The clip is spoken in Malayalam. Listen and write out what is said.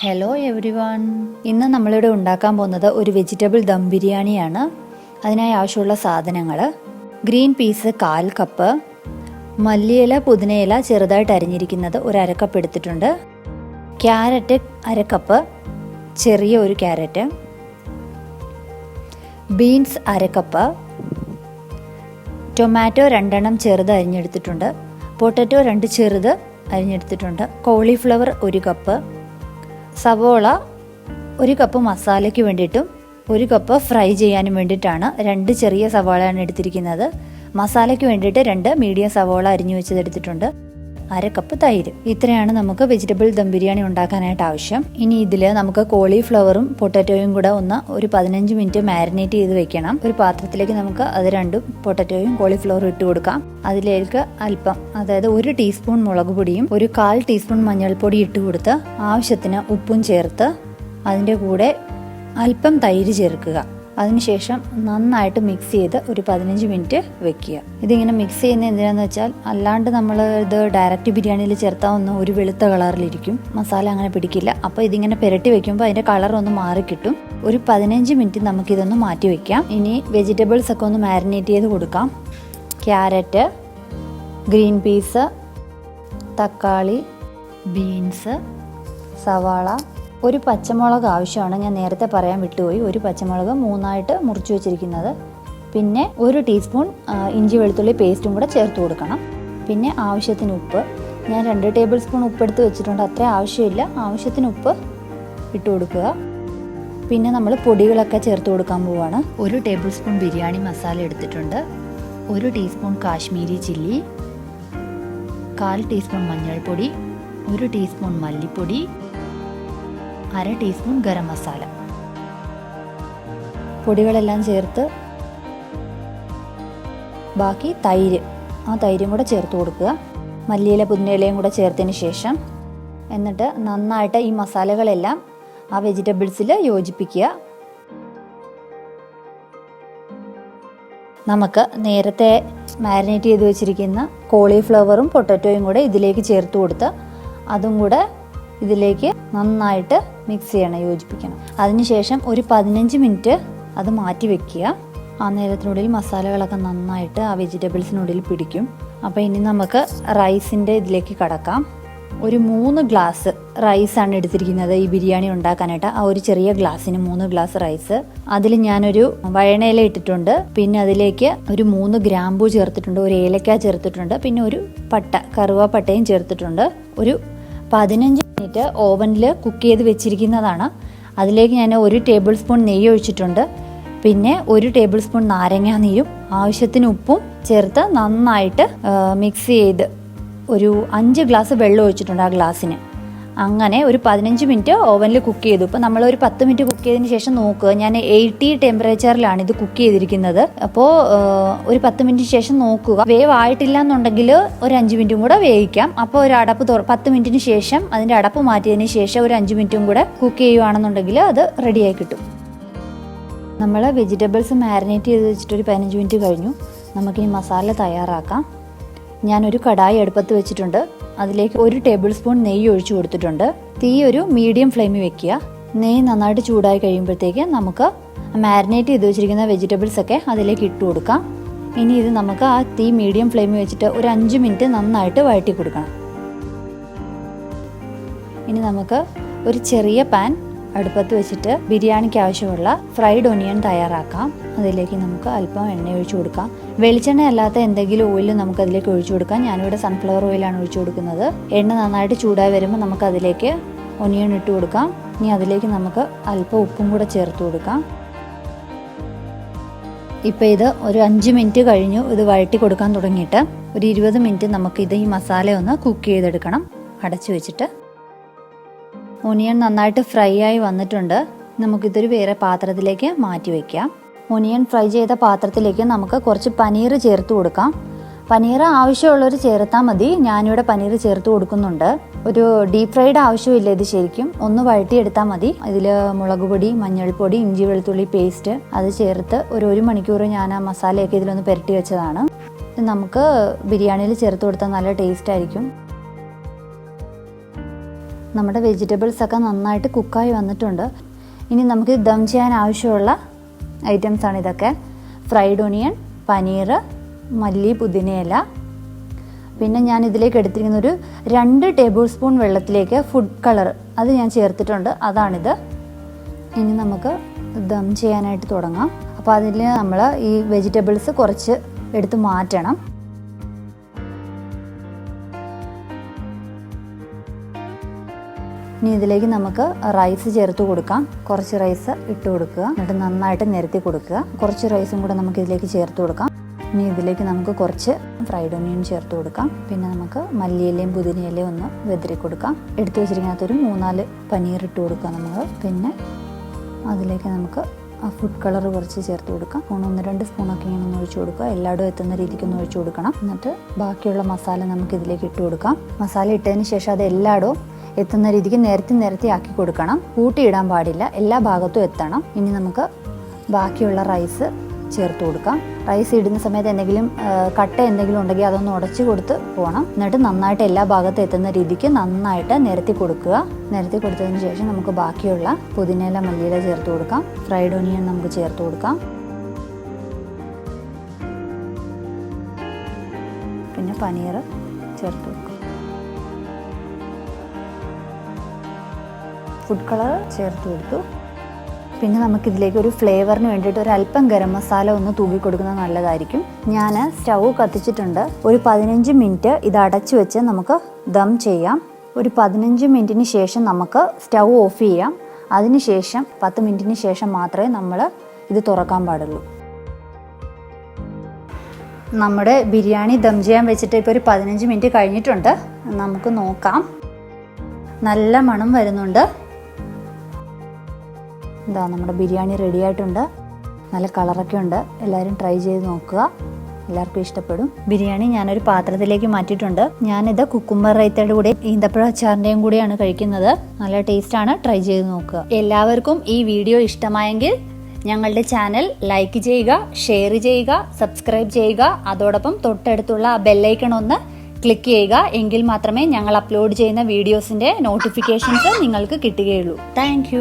ഹലോ എവരിവൺ, ഇന്ന് നമ്മളിവിടെ ഉണ്ടാക്കാൻ പോകുന്നത് ഒരു വെജിറ്റബിൾ ദം ബിരിയാണിയാണ്. അതിനായി ആവശ്യമുള്ള സാധനങ്ങൾ: ഗ്രീൻ പീസ് 1/4 കപ്പ്, മല്ലിയില പുതിനയില ചെറുതായിട്ട് അരിഞ്ഞിരിക്കുന്നത് ഒരു അരക്കപ്പ് എടുത്തിട്ടുണ്ട്, ക്യാരറ്റ് 1/2 കപ്പ് ചെറിയ ഒരു ക്യാരറ്റ്, ബീൻസ് 1/2 കപ്പ്, ടൊമാറ്റോ 2 എണ്ണം ചെറുത് അരിഞ്ഞെടുത്തിട്ടുണ്ട്, പൊട്ടറ്റോ 2 ചെറുത് അരിഞ്ഞെടുത്തിട്ടുണ്ട്, കോളിഫ്ലവർ 1 കപ്പ്, സവോള 1 കപ്പ് മസാലയ്ക്ക് വേണ്ടിയിട്ടും 1 കപ്പ് ഫ്രൈ ചെയ്യാനും വേണ്ടിയിട്ടാണ് 2 ചെറിയ സവോളയാണ് എടുത്തിരിക്കുന്നത്. മസാലയ്ക്ക് വേണ്ടിയിട്ട് 2 മീഡിയം സവോള അരിഞ്ഞു വെച്ചതെടുത്തിട്ടുണ്ട്, 1/2 കപ്പ് തൈര്. ഇത്രയാണ് നമുക്ക് വെജിറ്റബിൾ ദം ബിരിയാണി ഉണ്ടാക്കാനായിട്ട് ആവശ്യം. ഇനി ഇതിൽ നമുക്ക് കോളിഫ്ലവറും പൊട്ടറ്റോയും കൂടെ ഒരു 15 മിനിറ്റ് മാരിനേറ്റ് ചെയ്ത് വെക്കണം. ഒരു പാത്രത്തിലേക്ക് നമുക്ക് അത് രണ്ടും പൊട്ടറ്റോയും കോളിഫ്ലവറും ഇട്ട് കൊടുക്കാം. അതിലേക്ക് അല്പം, അതായത് 1 ടീസ്പൂൺ മുളക് പൊടിയും 1/4 ടീസ്പൂൺ മഞ്ഞൾപ്പൊടി ഇട്ട് കൊടുത്ത് ആവശ്യത്തിന് ഉപ്പും ചേർത്ത് അതിൻ്റെ കൂടെ അല്പം തൈര് ചേർക്കുക. അതിനുശേഷം നന്നായിട്ട് മിക്സ് ചെയ്ത് ഒരു 15 മിനിറ്റ് വെക്കുക. ഇതിങ്ങനെ മിക്സ് ചെയ്യുന്നത് എന്തിനാണെന്ന് വെച്ചാൽ, അല്ലാണ്ട് നമ്മൾ ഇത് ഡയറക്റ്റ് ബിരിയാണിയിൽ ചേർത്താവുന്ന ഒരു വെളുത്ത കളറിലിരിക്കും, മസാല അങ്ങനെ പിടിക്കില്ല. അപ്പോൾ ഇതിങ്ങനെ പുരട്ടി വെക്കുമ്പോൾ അതിൻ്റെ കളർ ഒന്ന് മാറിക്കിട്ടും. ഒരു 15 മിനിറ്റ് നമുക്കിതൊന്ന് മാറ്റി വയ്ക്കാം. ഇനി വെജിറ്റബിൾസ് ഒക്കെ ഒന്ന് മാരിനേറ്റ് ചെയ്ത് കൊടുക്കാം. ക്യാരറ്റ്, ഗ്രീൻ പീസ്, തക്കാളി, ബീൻസ്, സവാള, ഒരു പച്ചമുളക് ആവശ്യമാണ്. ഞാൻ നേരത്തെ പറയാൻ വിട്ടുപോയി. ഒരു പച്ചമുളക് 3ആയിട്ട് മുറിച്ച് വെച്ചിരിക്കുന്നത്. പിന്നെ 1 ടീസ്പൂൺ ഇഞ്ചി വെളുത്തുള്ളി പേസ്റ്റും കൂടെ ചേർത്ത് കൊടുക്കണം. പിന്നെ ആവശ്യത്തിന് ഉപ്പ്. ഞാൻ 2 ടേബിൾ സ്പൂൺ ഉപ്പ് എടുത്ത് വെച്ചിട്ടുണ്ട്, അത്ര ആവശ്യമില്ല. ആവശ്യത്തിന് ഉപ്പ് ഇട്ട് കൊടുക്കുക. പിന്നെ നമ്മൾ പൊടികളൊക്കെ ചേർത്ത് കൊടുക്കാൻ പോവുകയാണ്. 1 ടേബിൾ സ്പൂൺ ബിരിയാണി മസാല എടുത്തിട്ടുണ്ട്, 1 ടീസ്പൂൺ കാശ്മീരി ചില്ലി, 1/4 ടീസ്പൂൺ മഞ്ഞൾപ്പൊടി, 1 ടീസ്പൂൺ മല്ലിപ്പൊടി, 1/2 ടീസ്പൂൺ ഗരം മസാല. പൊടികളെല്ലാം ചേർത്ത് ബാക്കി തൈര്, ആ തൈരും കൂടെ ചേർത്ത് കൊടുക്കുക. മല്ലിയില പുതിനയിലയും കൂടെ ചേർത്തതിന് ശേഷം എന്നിട്ട് നന്നായിട്ട് ഈ മസാലകളെല്ലാം ആ വെജിറ്റബിൾസിൽ യോജിപ്പിക്കുക. നമുക്ക് നേരത്തെ മാരിനേറ്റ് ചെയ്ത് വെച്ചിരിക്കുന്ന കോളിഫ്ലവറും പൊട്ടറ്റോയും കൂടെ ഇതിലേക്ക് ചേർത്ത് കൊടുത്ത് അതും കൂടെ ഇതിലേക്ക് നന്നായിട്ട് മിക്സ് ചെയ്യണം, യോജിപ്പിക്കണം. അതിനുശേഷം ഒരു 15 മിനിറ്റ് അത് മാറ്റി വെക്കുക. ആ നേരത്തിനുള്ളിൽ മസാലകളൊക്കെ നന്നായിട്ട് ആ വെജിറ്റബിൾസിനുള്ളിൽ പിടിക്കും. അപ്പോൾ ഇനി നമുക്ക് റൈസിൻ്റെ ഇതിലേക്ക് കടക്കാം. ഒരു 3 ഗ്ലാസ് റൈസാണ് എടുത്തിരിക്കുന്നത് ഈ ബിരിയാണി ഉണ്ടാക്കാനായിട്ട്. ആ ഒരു ചെറിയ ഗ്ലാസ്സിന് 3 ഗ്ലാസ് റൈസ്. അതിൽ ഞാനൊരു വഴണയില ഇട്ടിട്ടുണ്ട്, പിന്നെ അതിലേക്ക് ഒരു 3 ഗ്രാമ്പൂ ചേർത്തിട്ടുണ്ട്, ഒരു ഏലക്ക ചേർത്തിട്ടുണ്ട്, പിന്നെ ഒരു കറുവാപ്പട്ടയും ചേർത്തിട്ടുണ്ട്. ഒരു 15 മിനിറ്റ് ഓവനിൽ കുക്ക് ചെയ്ത് വെച്ചിരിക്കുന്നതാണ്. അതിലേക്ക് ഞാൻ 1 ടേബിൾ സ്പൂൺ നെയ്യ് ഒഴിച്ചിട്ടുണ്ട്, പിന്നെ 1 ടേബിൾ സ്പൂൺ നാരങ്ങാ നീരും ആവശ്യത്തിന് ഉപ്പും ചേർത്ത് നന്നായിട്ട് മിക്സ് ചെയ്ത് ഒരു 5 ഗ്ലാസ് വെള്ളം ഒഴിച്ചിട്ടുണ്ട് ആ ഗ്ലാസ്സിന്. അങ്ങനെ ഒരു 15 മിനിറ്റ് ഓവനിൽ കുക്ക് ചെയ്തു. ഇപ്പോൾ നമ്മൾ ഒരു 10 മിനിറ്റ് കുക്ക് ചെയ്തതിന് ശേഷം നോക്കുക. ഞാൻ 80 ടെമ്പറേച്ചറിലാണ് ഇത് കുക്ക് ചെയ്തിരിക്കുന്നത്. അപ്പോൾ ഒരു 10 മിനിറ്റ് ശേഷം നോക്കുക. വേവ് ആയിട്ടില്ല എന്നുണ്ടെങ്കിൽ ഒരു 5 മിനിറ്റും കൂടെ വേവിക്കാം. അപ്പോൾ ഒരു അടപ്പ് 10 മിനിറ്റിന് ശേഷം അതിൻ്റെ അടപ്പ് മാറ്റിയതിന് ശേഷം ഒരു 5 മിനിറ്റും കൂടെ കുക്ക് ചെയ്യുകയാണെന്നുണ്ടെങ്കിൽ അത് റെഡിയായി കിട്ടും. നമ്മൾ വെജിറ്റബിൾസ് മാരിനേറ്റ് ചെയ്ത് വെച്ചിട്ട് ഒരു 15 മിനിറ്റ് കഴിഞ്ഞു. നമുക്കിനി മസാല തയ്യാറാക്കാം. ഞാനൊരു കടായി അടുപ്പത്ത് വെച്ചിട്ടുണ്ട്, അതിലേക്ക് 1 ടേബിൾ സ്പൂൺ നെയ്യ് ഒഴിച്ചു കൊടുത്തിട്ടുണ്ട്. തീ ഒരു മീഡിയം ഫ്ലെയിമിൽ വെക്കുക. നെയ്യ് നന്നായിട്ട് ചൂടായി കഴിയുമ്പോഴത്തേക്ക് നമുക്ക് മാരിനേറ്റ് ചെയ്ത് വെച്ചിരിക്കുന്ന വെജിറ്റബിൾസ് ഒക്കെ അതിലേക്ക് ഇട്ട് കൊടുക്കാം. ഇനി ഇത് നമുക്ക് ആ തീ മീഡിയം ഫ്ലെയിമിൽ വെച്ചിട്ട് ഒരു 5 മിനിറ്റ് നന്നായിട്ട് വഴറ്റി കൊടുക്കണം. ഇനി നമുക്ക് ഒരു ചെറിയ പാൻ അടുപ്പത്ത് വെച്ചിട്ട് ബിരിയാണിക്ക് ആവശ്യമുള്ള ഫ്രൈഡ് ഒനിയൻ തയ്യാറാക്കാം. അതിലേക്ക് നമുക്ക് അല്പം എണ്ണ ഒഴിച്ചു കൊടുക്കാം. വെളിച്ചെണ്ണ അല്ലാത്ത എന്തെങ്കിലും ഓയിൽ നമുക്ക് അതിലേക്ക് ഒഴിച്ചു കൊടുക്കാം. ഞാനിവിടെ സൺഫ്ലവർ ഓയിലാണ് ഒഴിച്ചു കൊടുക്കുന്നത്. എണ്ണ നന്നായിട്ട് ചൂടായി വരുമ്പോൾ നമുക്ക് അതിലേക്ക് ഒനിയൻ ഇട്ട് കൊടുക്കാം. ഇനി അതിലേക്ക് നമുക്ക് അല്പം ഉപ്പും കൂടെ ചേർത്ത് കൊടുക്കാം. ഇപ്പോൾ ഇത് ഒരു 5 മിനിറ്റ് കഴിഞ്ഞു. ഇത് വഴറ്റി കൊടുക്കാൻ തുടങ്ങിയിട്ട് ഒരു 20 മിനിറ്റ് നമുക്കിത് ഈ മസാല ഒന്ന് കുക്ക് ചെയ്തെടുക്കണം അടച്ചു വെച്ചിട്ട്. ഒനിയൻ നന്നായിട്ട് ഫ്രൈ ആയി വന്നിട്ടുണ്ട്. നമുക്കിതൊരു വേറെ പാത്രത്തിലേക്ക് മാറ്റി വയ്ക്കാം. ഒനിയൻ ഫ്രൈ ചെയ്ത പാത്രത്തിലേക്ക് നമുക്ക് കുറച്ച് പനീർ ചേർത്ത് കൊടുക്കാം. പനീർ ആവശ്യമുള്ളവർ ചേർത്താൽ മതി. ഞാനിവിടെ പനീർ ചേർത്ത് കൊടുക്കുന്നുണ്ട്. ഒരു ഡീപ് ഫ്രൈഡ് ആവശ്യമില്ല, ഇത് ശരിക്കും ഒന്ന് വഴറ്റിയെടുത്താൽ മതി. ഇതിൽ മുളക് പൊടി, മഞ്ഞൾപ്പൊടി, ഇഞ്ചി വെളുത്തുള്ളി പേസ്റ്റ് അത് ചേർത്ത് ഒരു 1 മണിക്കൂർ ഞാൻ ആ മസാലയൊക്കെ ഇതിലൊന്ന് പുരട്ടി വെച്ചതാണ്. ഇത് നമുക്ക് ബിരിയാണിയിൽ ചേർത്ത് കൊടുത്താൽ നല്ല ടേസ്റ്റ് ആയിരിക്കും. നമ്മുടെ വെജിറ്റബിൾസ് ഒക്കെ നന്നായിട്ട് കുക്കായി വന്നിട്ടുണ്ട്. ഇനി നമുക്ക് ദം ചെയ്യാൻ ആവശ്യമുള്ള ഐറ്റംസ് ആണ് ഇതൊക്കെ. ഫ്രൈഡ് ഒനിയൻ, പനീർ, മല്ലി, പുതിനയില. പിന്നെ ഞാൻ ഇതിലേക്ക് എടുത്തിരിക്കുന്ന ഒരു 2 ടേബിൾ സ്പൂൺ വെള്ളത്തിലേക്ക് ഫുഡ് കളർ അത് ഞാൻ ചേർത്തിട്ടുണ്ട്. അതാണിത്. ഇനി നമുക്ക് ദം ചെയ്യാനായിട്ട് തുടങ്ങാം. അപ്പോൾ അതിൽ നമ്മൾ ഈ വെജിറ്റബിൾസ് കുറച്ച് എടുത്ത് മാറ്റണം. ഇനി ഇതിലേക്ക് നമുക്ക് റൈസ് ചേർത്ത് കൊടുക്കാം. കുറച്ച് റൈസ് ഇട്ട് കൊടുക്കുക, എന്നിട്ട് നന്നായിട്ട് നിരത്തി കൊടുക്കുക. കുറച്ച് റൈസും കൂടെ നമുക്ക് ഇതിലേക്ക് ചേർത്ത് കൊടുക്കാം. ഇനി ഇതിലേക്ക് നമുക്ക് കുറച്ച് ഫ്രൈഡ് ഒനിയൻ ചേർത്ത് കൊടുക്കാം. പിന്നെ നമുക്ക് മല്ലിയിലയും പുതിനയിലയും ഒന്ന് വെതിരി കൊടുക്കാം. എടുത്തു വെച്ചിരിക്കുന്നതൊരു 3-4 പനീർ ഇട്ട് കൊടുക്കാം നമ്മൾ. പിന്നെ അതിലേക്ക് നമുക്ക് ആ ഫുഡ് കളർ കുറച്ച് ചേർത്ത് കൊടുക്കാം. 1-2 സ്പൂണൊക്കെ ഇങ്ങനെ ഒന്ന് ഒഴിച്ചു കൊടുക്കുക. എല്ലായിടും എത്തുന്ന രീതിക്ക് ഒന്ന് ഒഴിച്ചു കൊടുക്കണം. എന്നിട്ട് ബാക്കിയുള്ള മസാല നമുക്ക് ഇതിലേക്ക് ഇട്ട് കൊടുക്കാം. മസാല ഇട്ടതിന് ശേഷം അത് എല്ലായിടും എത്തുന്ന രീതിക്ക് നിരത്തി ആക്കി കൊടുക്കണം. കൂട്ടിയിടാൻ പാടില്ല, എല്ലാ ഭാഗത്തും എത്തണം. ഇനി നമുക്ക് ബാക്കിയുള്ള റൈസ് ചേർത്ത് കൊടുക്കാം. റൈസ് ഇടുന്ന സമയത്ത് എന്തെങ്കിലും കട്ട എന്തെങ്കിലും ഉണ്ടെങ്കിൽ അതൊന്ന് ഉടച്ചു കൊടുത്ത് പോകണം. എന്നിട്ട് നന്നായിട്ട് എല്ലാ ഭാഗത്തും എത്തുന്ന രീതിക്ക് നന്നായിട്ട് നിരത്തി കൊടുക്കുക. നിരത്തി കൊടുത്തതിന് ശേഷം നമുക്ക് ബാക്കിയുള്ള പുതിനയില, മല്ലിയില ചേർത്ത് കൊടുക്കാം. ഫ്രൈഡ് ഒനിയൻ നമുക്ക് ചേർത്ത് കൊടുക്കാം. പിന്നെ പനീർ ചേർത്ത് കൊടുക്കാം. ഫുഡ് കളർ ചേർത്ത് കൊടുത്തു. പിന്നെ നമുക്കിതിലേക്ക് ഒരു ഫ്ലേവറിന് വേണ്ടിയിട്ട് ഒരു അല്പം ഗരം മസാല ഒന്ന് തൂക്കി കൊടുക്കുന്നത് നല്ലതായിരിക്കും. ഞാൻ സ്റ്റൗ കത്തിച്ചിട്ടുണ്ട്. ഒരു 15 മിനിറ്റ് ഇത് അടച്ചു വെച്ച് നമുക്ക് ദം ചെയ്യാം. ഒരു 15 മിനിറ്റിന് ശേഷം നമുക്ക് സ്റ്റൗ ഓഫ് ചെയ്യാം. അതിനുശേഷം 10 മിനിറ്റിന് ശേഷം മാത്രമേ നമ്മൾ ഇത് തുറക്കാൻ പാടുള്ളൂ. നമ്മുടെ ബിരിയാണി ദം ചെയ്യാൻ വെച്ചിട്ട് ഇപ്പോൾ ഒരു 15 മിനിറ്റ് കഴിഞ്ഞിട്ടുണ്ട്. നമുക്ക് നോക്കാം. നല്ല മണം വരുന്നുണ്ട്. ഇതാ നമ്മുടെ ബിരിയാണി റെഡി ആയിട്ടുണ്ട്. നല്ല കളറൊക്കെ ഉണ്ട്. എല്ലാവരും ട്രൈ ചെയ്ത് നോക്കുക, എല്ലാവർക്കും ഇഷ്ടപ്പെടും. ബിരിയാണി ഞാനൊരു പാത്രത്തിലേക്ക് മാറ്റിയിട്ടുണ്ട്. ഞാനിത് കുക്കുംബർ റൈത്തയുടെ കൂടെ ഈന്തപ്പഴ അച്ചാറിൻ്റെയും കൂടെയാണ് കഴിക്കുന്നത്. നല്ല ടേസ്റ്റാണ്, ട്രൈ ചെയ്ത് നോക്കുക. എല്ലാവർക്കും ഈ വീഡിയോ ഇഷ്ടമായെങ്കിൽ ഞങ്ങളുടെ ചാനൽ ലൈക്ക് ചെയ്യുക, ഷെയർ ചെയ്യുക, സബ്സ്ക്രൈബ് ചെയ്യുക. അതോടൊപ്പം തൊട്ടടുത്തുള്ള ആ ബെല്ലൈക്കൺ ഒന്ന് ക്ലിക്ക് ചെയ്യുക. എങ്കിൽ മാത്രമേ ഞങ്ങൾ അപ്ലോഡ് ചെയ്യുന്ന വീഡിയോസിൻ്റെ നോട്ടിഫിക്കേഷൻസ് നിങ്ങൾക്ക് കിട്ടുകയുള്ളൂ. താങ്ക്